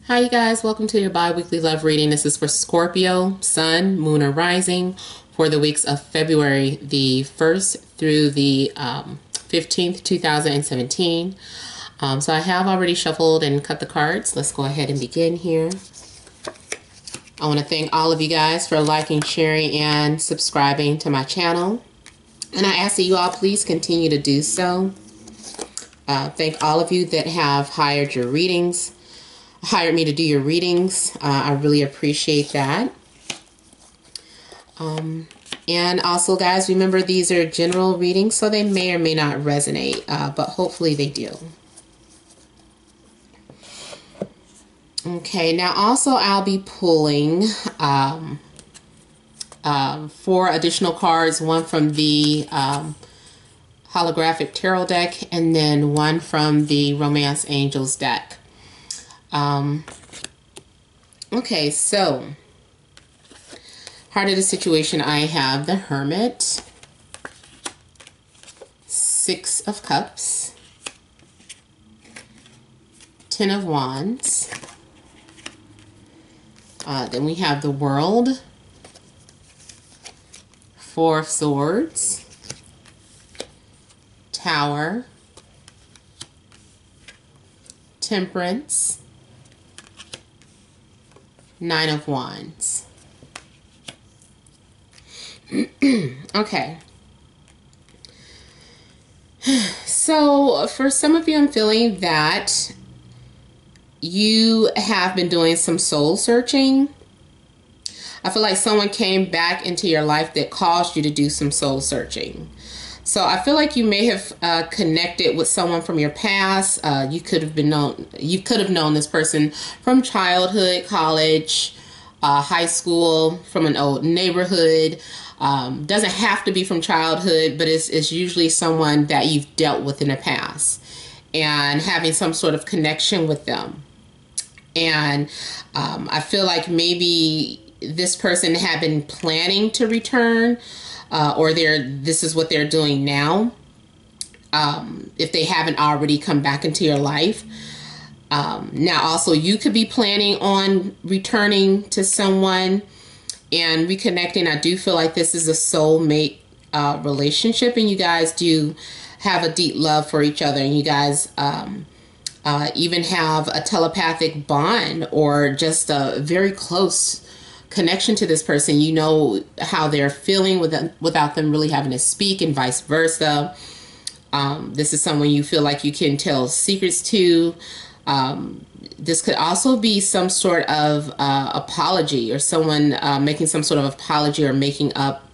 Hi, you guys. Welcome to your bi-weekly love reading. This is for Scorpio, Sun, Moon, or Rising for the weeks of February the 1st through the 15th, 2017. So I have already shuffled and cut the cards. Let's go ahead and begin here. I want to thank all of you guys for liking, sharing, and subscribing to my channel. And I ask that you all please continue to do so. Thank all of you that have hired me to do your readings. I really appreciate that. And also, guys, remember these are general readings, so they may or may not resonate, but hopefully they do. Okay, now also I'll be pulling 4 additional cards, one from the holographic tarot deck and then one from the Romance Angels deck. Okay, so heart of the situation, I have the Hermit, 6 of Cups, 10 of Wands, then we have the World, 4 of Swords, Tower, Temperance, 9 of Wands. Okay. So for some of you, I'm feeling that you have been doing some soul searching. I feel like someone came back into your life that caused you to do some soul searching. So I feel like you may have connected with someone from your past. You could have known this person from childhood, college, high school, from an old neighborhood. Doesn't have to be from childhood, but it's usually someone that you've dealt with in the past and having some sort of connection with them. And I feel like maybe this person had been planning to return, or this is what they're doing now, if they haven't already come back into your life. Now also you could be planning on returning to someone and reconnecting. I do feel like this is a soulmate relationship, and you guys do have a deep love for each other, and you guys even have a telepathic bond or just a very close connection to this person. You know how they're feeling without them really having to speak, and vice versa. This is someone you feel like you can tell secrets to. This could also be some sort of apology, or someone making some sort of apology or making up.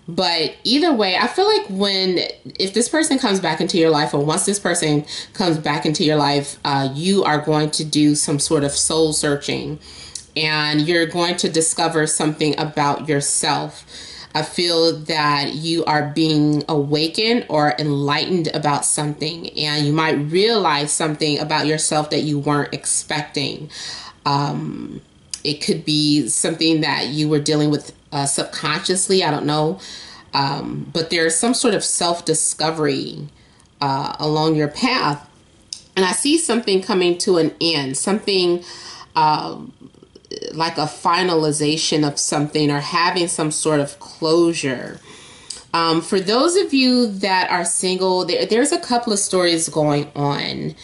But either way, I feel like if this person comes back into your life, or once this person comes back into your life, you are going to do some sort of soul searching, and you're going to discover something about yourself. I feel that you are being awakened or enlightened about something, and you might realize something about yourself that you weren't expecting. It could be something that you were dealing with subconsciously. I don't know. But there's some sort of self-discovery along your path. And I see something coming to an end, something like a finalization of something, or having some sort of closure. For those of you that are single, there's a couple of stories going on.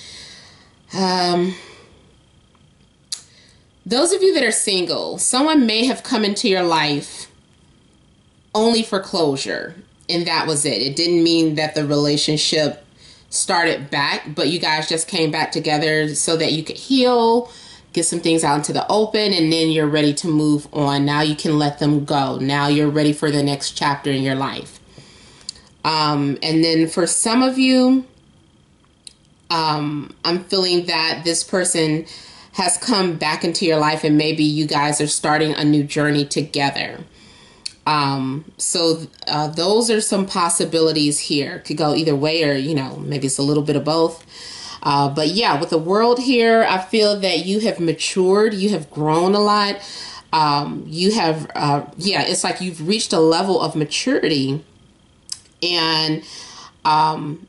Those of you that are single, someone may have come into your life only for closure, and that was it. It didn't mean that the relationship started back, but you guys just came back together so that you could heal, get some things out into the open, and then you're ready to move on. Now you can let them go. Now you're ready for the next chapter in your life. And then for some of you, I'm feeling that this person has come back into your life, and maybe you guys are starting a new journey together. So those are some possibilities here. Could go either way, or, maybe it's a little bit of both. But yeah, with the World here, I feel that you have matured. You have grown a lot. You have, it's like you've reached a level of maturity, and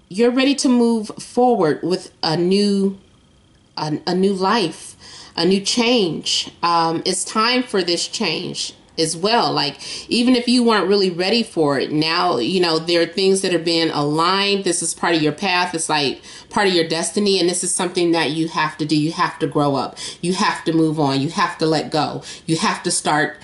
you're ready to move forward with a new a new life, a new change. It's time for this change as well. Like, even if you weren't really ready for it, now, you know, there are things that are being aligned. This is part of your path. It's like part of your destiny. And this is something that you have to do. You have to grow up. You have to move on. You have to let go. You have to start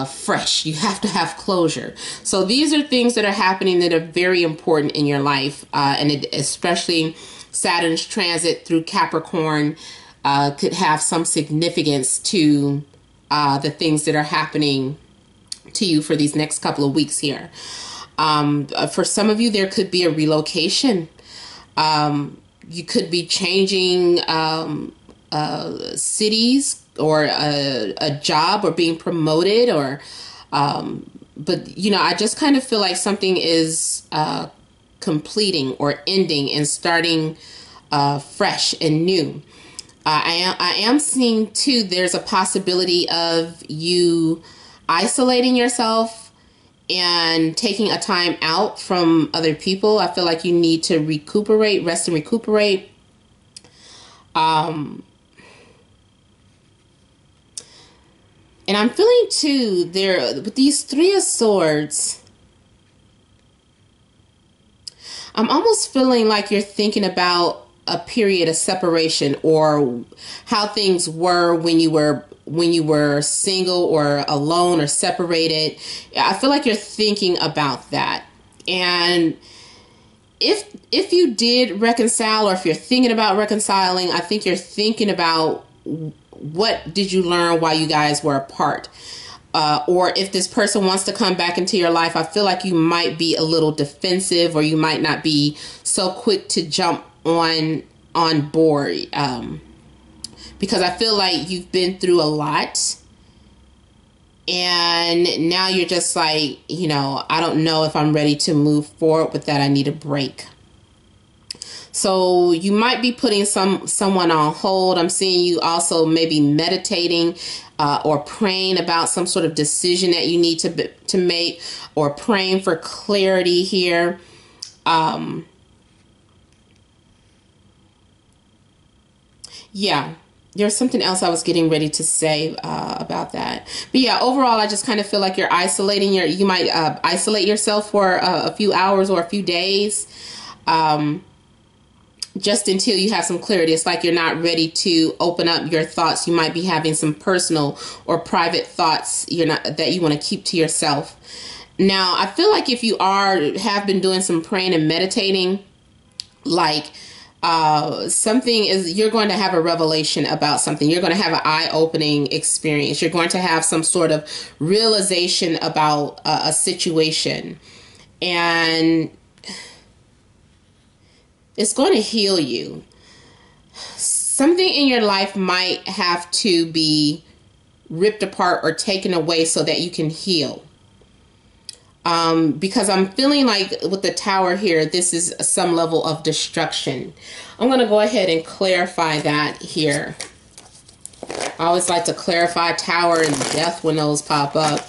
fresh. You have to have closure. So these are things that are happening that are very important in your life. Especially Saturn's transit through Capricorn could have some significance to the things that are happening to you for these next couple of weeks here. For some of you, there could be a relocation. You could be changing cities, or a job, or being promoted, or but you know, I just kind of feel like something is completing or ending and starting fresh and new. I am seeing too, there's a possibility of you isolating yourself and taking a time out from other people. I feel like you need to recuperate, rest and recuperate. And I'm feeling too, there with these Three of Swords, I'm almost feeling like you're thinking about a period of separation, or how things were when you were single or alone or separated. I feel like you're thinking about that. And if you did reconcile, or if you're thinking about reconciling, I think you're thinking about what did you learn while you guys were apart. Or if this person wants to come back into your life, I feel like you might be a little defensive, or you might not be so quick to jump on board, because I feel like you've been through a lot, and now you're just like, you know, I don't know if I'm ready to move forward with that. I need a break. So you might be putting someone on hold. I'm seeing you also maybe meditating or praying about some sort of decision that you need to make, or praying for clarity here. Yeah, there's something else I was getting ready to say about that. But yeah, overall, I just kind of feel like you're isolating. You might isolate yourself for a few hours or a few days, just until you have some clarity. It's like you're not ready to open up your thoughts. You might be having some personal or private thoughts that you want to keep to yourself. Now, I feel like if you have been doing some praying and meditating, like you're going to have a revelation about something. You're going to have an eye-opening experience. You're going to have some sort of realization about a situation, and it's going to heal you. Something in your life might have to be ripped apart or taken away so that you can heal. Because I'm feeling like with the Tower here, this is some level of destruction. I'm going to go ahead and clarify that here. I always like to clarify Tower and Death when those pop up.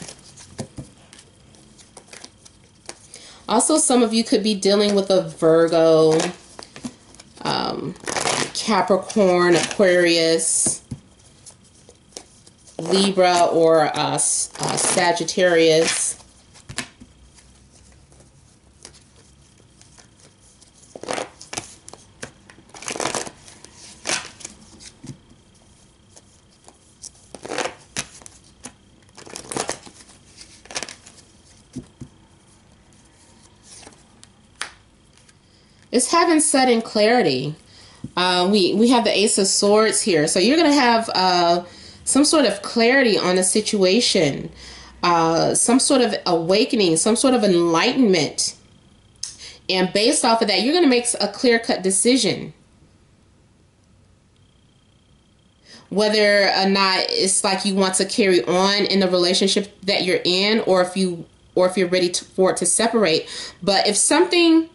Also, some of you could be dealing with a Virgo, Capricorn, Aquarius, Libra, or Sagittarius. It's having sudden clarity. We have the Ace of Swords here. So you're going to have some sort of clarity on a situation, some sort of awakening, some sort of enlightenment. And based off of that, you're going to make a clear-cut decision. Whether or not it's like you want to carry on in the relationship that you're in, or if you're ready for it to separate. But if something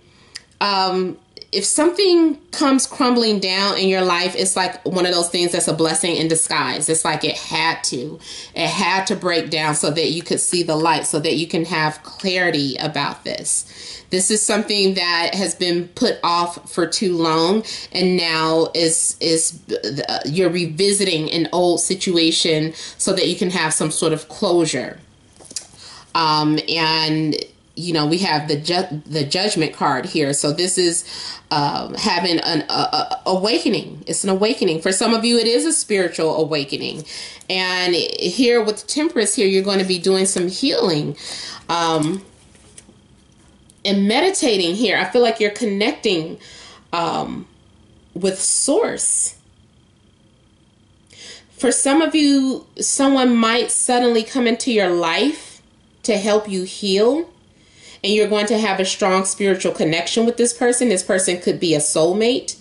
if something comes crumbling down in your life, it's like one of those things that's a blessing in disguise. It's like it had to break down so that you could see the light, so that you can have clarity about this. This is something that has been put off for too long, and now is you're revisiting an old situation so that you can have some sort of closure. And you know, we have the judgment card here. So this is having an awakening. It's an awakening. For some of you, it is a spiritual awakening. And here with Temperance here, you're going to be doing some healing and meditating here. I feel like you're connecting with Source. For some of you, someone might suddenly come into your life to help you heal. And you're going to have a strong spiritual connection with this person. This person could be a soulmate,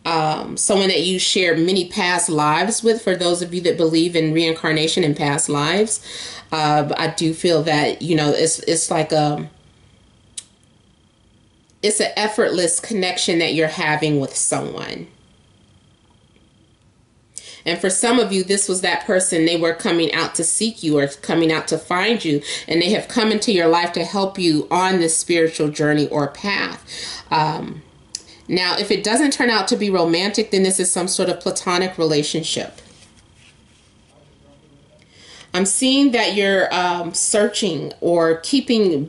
someone that you shared many past lives with. For those of you that believe in reincarnation and past lives, I do feel that, you know, it's like it's an effortless connection that you're having with someone. And for some of you, this was that person. They were coming out to seek you or coming out to find you. And they have come into your life to help you on this spiritual journey or path. Now, if it doesn't turn out to be romantic, then this is some sort of platonic relationship. I'm seeing that you're searching or being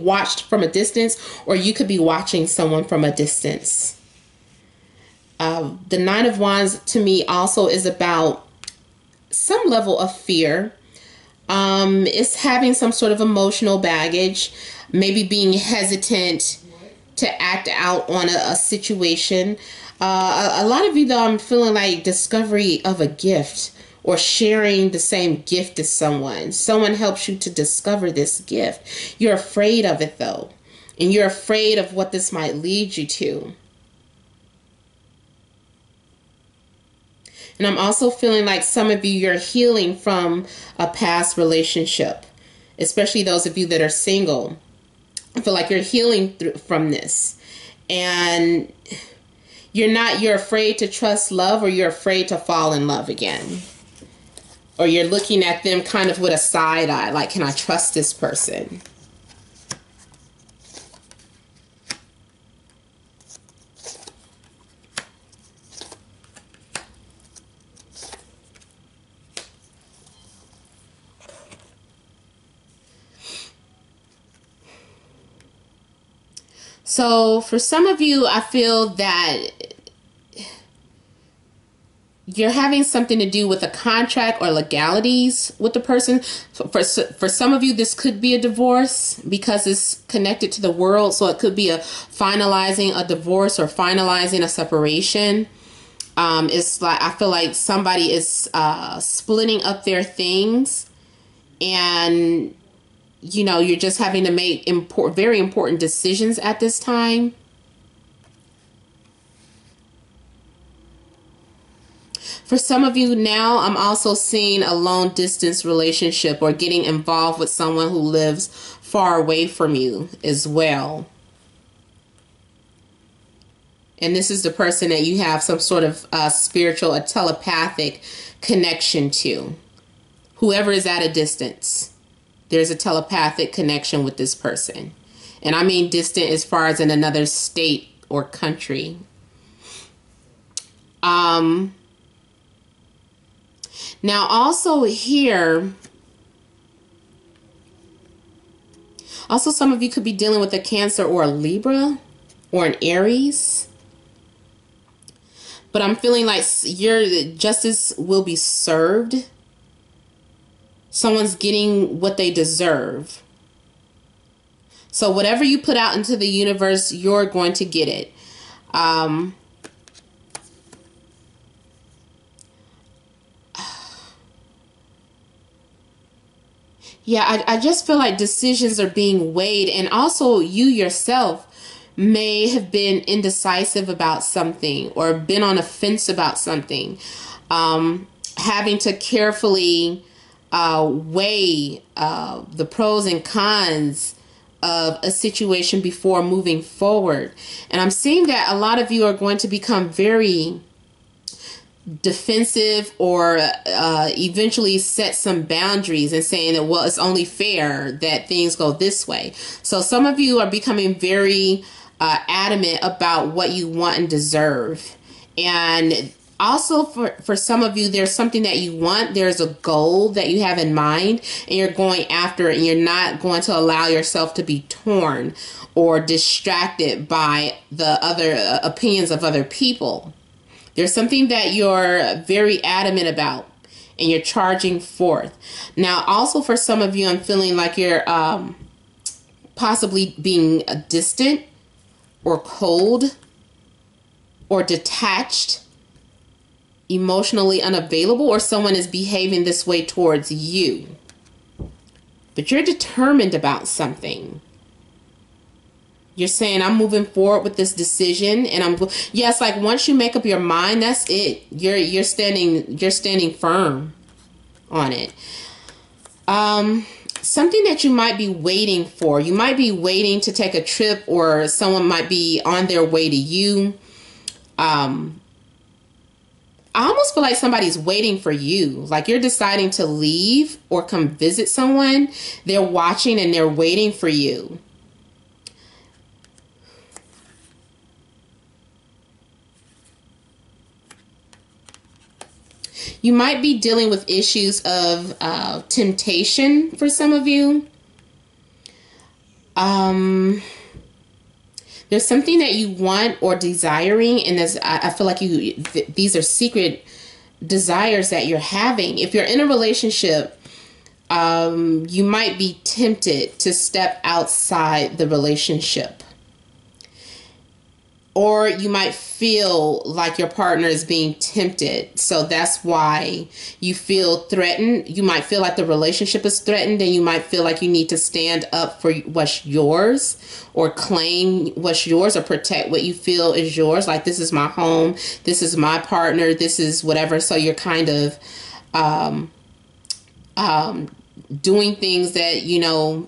watched from a distance, or you could be watching someone from a distance. The Nine of Wands to me also is about some level of fear. It's having some sort of emotional baggage, maybe being hesitant to act out on a situation. A lot of you, though, I'm feeling like discovery of a gift or sharing the same gift as someone. Someone helps you to discover this gift. You're afraid of it, though, and you're afraid of what this might lead you to. And I'm also feeling like some of you, you're healing from a past relationship, especially those of you that are single. I feel like you're healing from this. And you're afraid to trust love, or you're afraid to fall in love again. Or you're looking at them kind of with a side eye, like, can I trust this person? So for some of you, I feel that you're having something to do with a contract or legalities with the person. For some of you, this could be a divorce because it's connected to the world. So it could be finalizing a divorce or finalizing a separation. It's like, I feel like somebody is splitting up their things, and you know, you're just having to make very important decisions at this time. For some of you now, I'm also seeing a long distance relationship or getting involved with someone who lives far away from you as well. And this is the person that you have some sort of spiritual or telepathic connection to. Whoever is at a distance. There's a telepathic connection with this person. And I mean distant as far as in another state or country. Now also here, also some of you could be dealing with a Cancer or a Libra or an Aries. But I'm feeling like your justice will be served. Someone's getting what they deserve. So whatever you put out into the universe, you're going to get it. Yeah, I just feel like decisions are being weighed. And also you yourself may have been indecisive about something or been on a fence about something. Having to carefully weigh the pros and cons of a situation before moving forward. And I'm seeing that a lot of you are going to become very defensive, or eventually set some boundaries and saying that, well, it's only fair that things go this way. So some of you are becoming very adamant about what you want and deserve. And also for some of you, there's something that you want. There's a goal that you have in mind and you're going after it, and you're not going to allow yourself to be torn or distracted by the other opinions of other people. There's something that you're very adamant about and you're charging forth. Now, also for some of you, I'm feeling like you're possibly being distant or cold or detached, emotionally unavailable, or someone is behaving this way towards you. But you're determined about something. You're saying, I'm moving forward with this decision, and yes, like once you make up your mind, that's it. You're standing firm on it. Something that you might be waiting for. You might be waiting to take a trip, or someone might be on their way to you. I almost feel like somebody's waiting for you. Like you're deciding to leave or come visit someone. They're watching and they're waiting for you. You might be dealing with issues of temptation for some of you. There's something that you want or desiring, and I feel like these are secret desires that you're having. If you're in a relationship, you might be tempted to step outside the relationship. Or you might feel like your partner is being tempted. So that's why you feel threatened. You might feel like the relationship is threatened, and you might feel like you need to stand up for what's yours, or claim what's yours, or protect what you feel is yours. Like, this is my home. This is my partner. This is whatever. So you're kind of doing things that,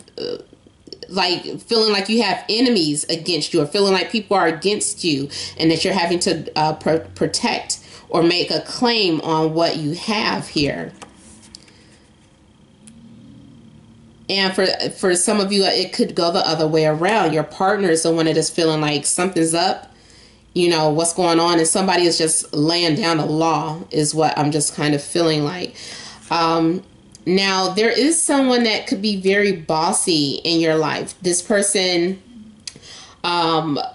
like feeling like you have enemies against you, or feeling like people are against you, and that you're having to protect or make a claim on what you have here. And for some of you, it could go the other way around. Your partner is the one that is feeling like something's up, what's going on, and somebody is just laying down the law, is what I'm just kind of feeling like. Now, there is someone that could be very bossy in your life. This person, I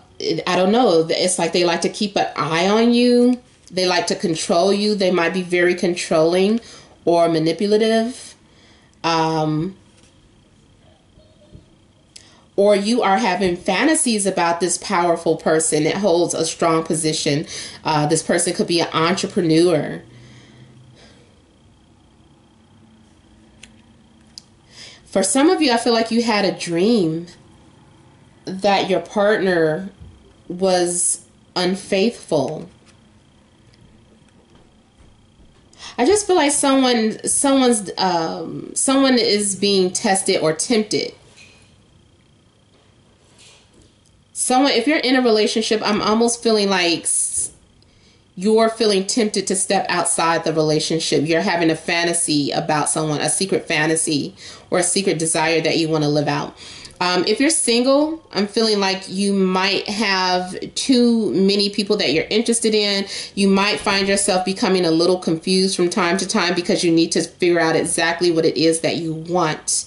don't know, it's like they like to keep an eye on you. They like to control you. They might be very controlling or manipulative. Or you are having fantasies about this powerful person that holds a strong position. This person could be an entrepreneur. For some of you, I feel like you had a dream that your partner was unfaithful. I just feel like someone is being tested or tempted. If you're in a relationship, I'm almost feeling like you're feeling tempted to step outside the relationship. You're having a fantasy about someone, a secret fantasy or a secret desire that you want to live out. If you're single, I'm feeling like you might have too many people that you're interested in. You might find yourself becoming a little confused from time to time because you need to figure out exactly what it is that you want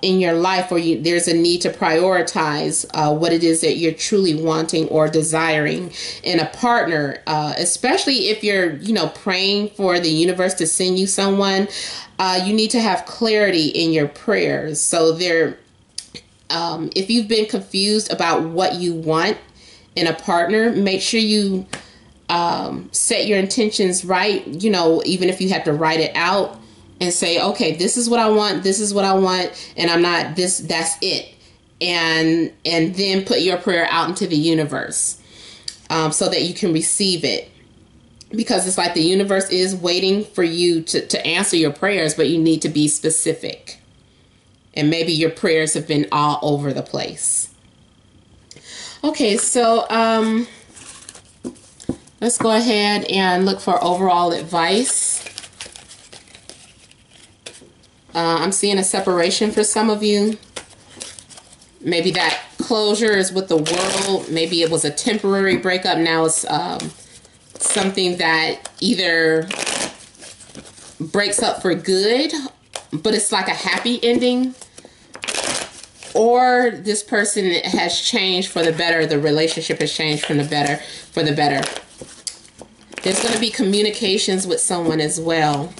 in your life, or there's a need to prioritize what it is that you're truly wanting or desiring in a partner, especially if you're, praying for the universe to send you someone. You need to have clarity in your prayers. So if you've been confused about what you want in a partner, make sure you set your intentions right, even if you have to write it out. And say, okay, this is what I want. This is what I want. And I'm not this, that's it. And then put your prayer out into the universe so that you can receive it. Because it's like the universe is waiting for you to answer your prayers, but you need to be specific. And maybe your prayers have been all over the place. Okay, so let's go ahead and look for overall advice. I'm seeing a separation for some of you. Maybe that closure is with the world. Maybe it was a temporary breakup. Now it's something that either breaks up for good, but it's like a happy ending, or this person has changed for the better. The relationship has changed for the better. There's going to be communications with someone as well.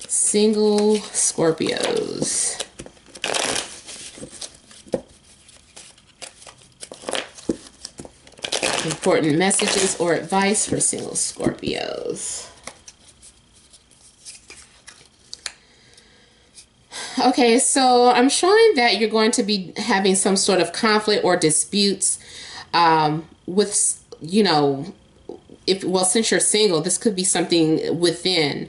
Single Scorpios. Important messages or advice for single Scorpios. Okay, so I'm showing that you're going to be having some sort of conflict or disputes with, you know, since you're single, this could be something within.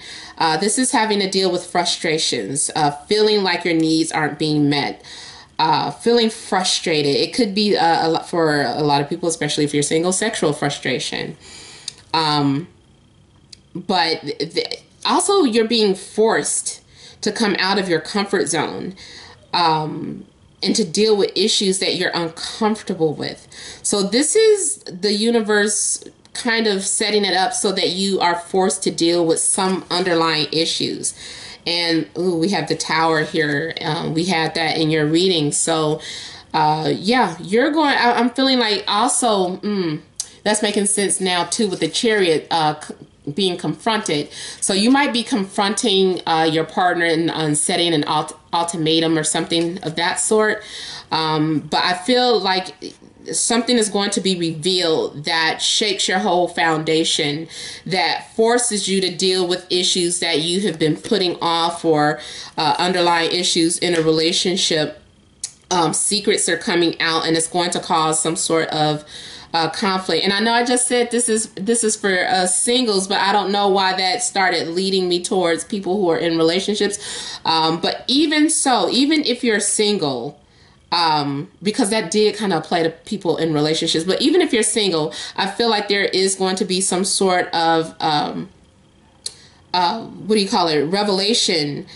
This is having to deal with frustrations, feeling like your needs aren't being met, feeling frustrated. It could be a lot for a lot of people, especially if you're single, sexual frustration. But also you're being forced to come out of your comfort zone and to deal with issues that you're uncomfortable with. So this is the universe kind of setting it up so that you are forced to deal with some underlying issues. And we have the Tower here. We had that in your reading. So yeah, you're going, I'm feeling like also, that's making sense now too with the Chariot being confronted. So you might be confronting your partner and setting an ultimatum or something of that sort. But I feel like something is going to be revealed that shakes your whole foundation, that forces you to deal with issues that you have been putting off, or underlying issues in a relationship. Secrets are coming out, and it's going to cause some sort of conflict. And I know I just said this is for singles, but I don't know why that started leading me towards people who are in relationships. But even so, even if you're single, because that did kind of apply to people in relationships, but even if you're single, I feel like there is going to be some sort of what do you call it, revelation,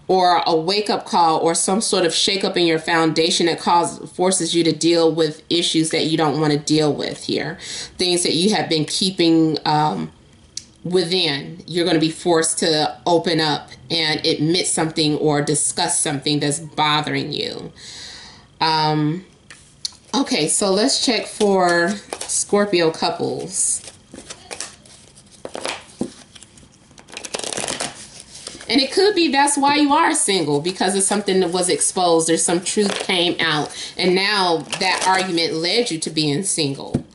or a wake-up call, or some sort of shake-up in your foundation that forces you to deal with issues that you don't want to deal with here. Things that you have been keeping within. You're going to be forced to open up and admit something or discuss something that's bothering you. Okay, so let's check for Scorpio couples. And it could be that's why you are single, because of something that was exposed, or some truth came out, and now that argument led you to being single,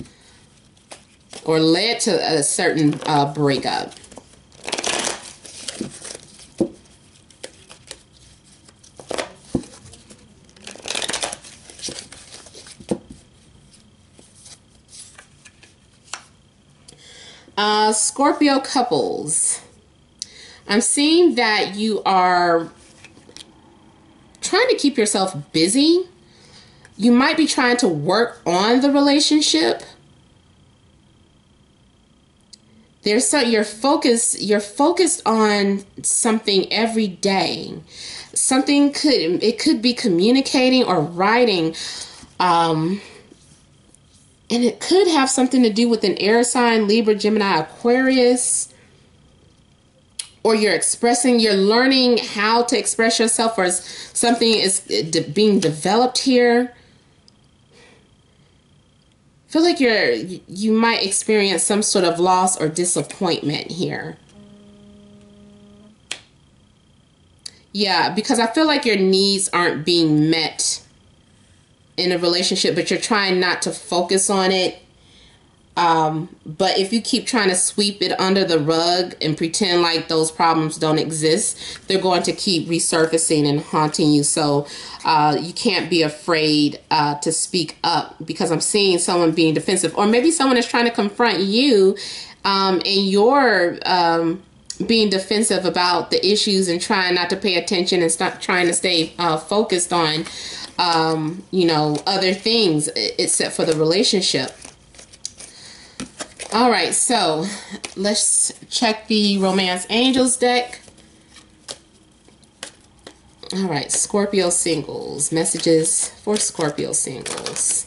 or led to a certain breakup. Scorpio couples. I'm seeing that you are trying to keep yourself busy. You might be trying to work on the relationship. You're focused on something every day. It could be communicating or writing. And it could have something to do with an air sign, Libra, Gemini, Aquarius. Or you're learning how to express yourself, or something is being developed here. I feel like you might experience some sort of loss or disappointment here. Yeah, because I feel like your needs aren't being met in a relationship, but you're trying not to focus on it. But if you keep trying to sweep it under the rug and pretend like those problems don't exist, they're going to keep resurfacing and haunting you. So you can't be afraid to speak up, because I'm seeing someone being defensive, or maybe someone is trying to confront you in your being defensive about the issues and trying not to pay attention and stop trying to stay focused on, you know, other things except for the relationship. All right, so let's check the Romance Angels deck. All right, Scorpio singles. Messages for Scorpio singles.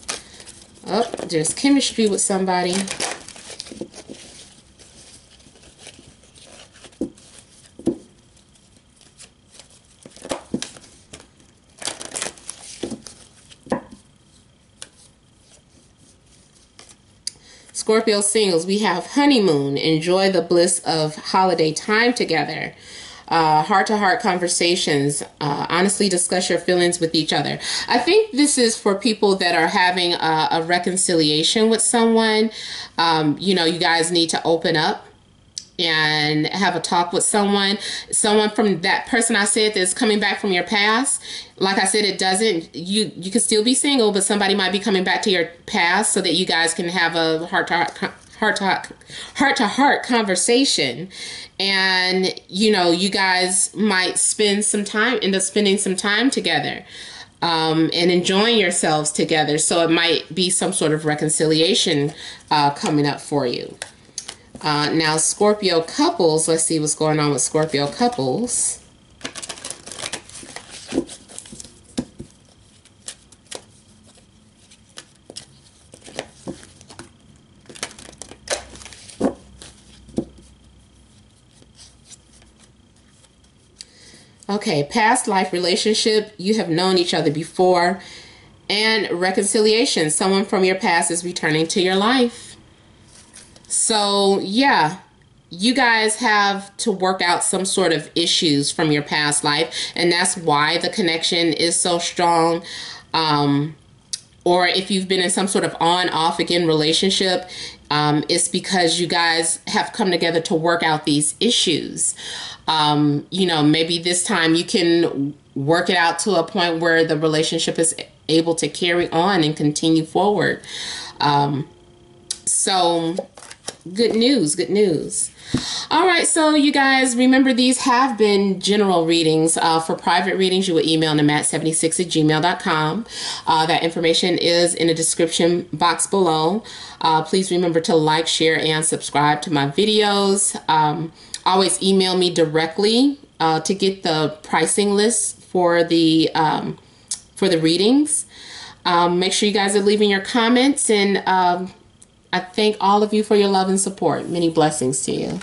Oh, there's chemistry with somebody. Scorpio singles, we have honeymoon. Enjoy the bliss of holiday time together. Heart-to-heart conversations. Honestly discuss your feelings with each other. I think this is for people that are having a reconciliation with someone. You know, you guys need to open up and have a talk with someone from that person I said that's coming back from your past. Like I said, it doesn't, you can still be single, but somebody might be coming back to your past so that you guys can have a heart-to-heart conversation. And, you know, you guys might end up spending some time together, and enjoying yourselves together. So it might be some sort of reconciliation coming up for you. Now, Scorpio couples, let's see what's going on with Scorpio couples. Okay, past life relationship, you have known each other before, and reconciliation, someone from your past is returning to your life. So, yeah, you guys have to work out some sort of issues from your past life, and that's why the connection is so strong. Or if you've been in some sort of on-off again relationship, it's because you guys have come together to work out these issues. You know, maybe this time you can work it out to a point where the relationship is able to carry on and continue forward. So good news, good news. All right, so you guys remember these have been general readings. For private readings, you would email them at matt76@gmail.com. That information is in the description box below. Please remember to like, share, and subscribe to my videos. Always email me directly to get the pricing list for the readings. Make sure you guys are leaving your comments, and I thank all of you for your love and support. Many blessings to you.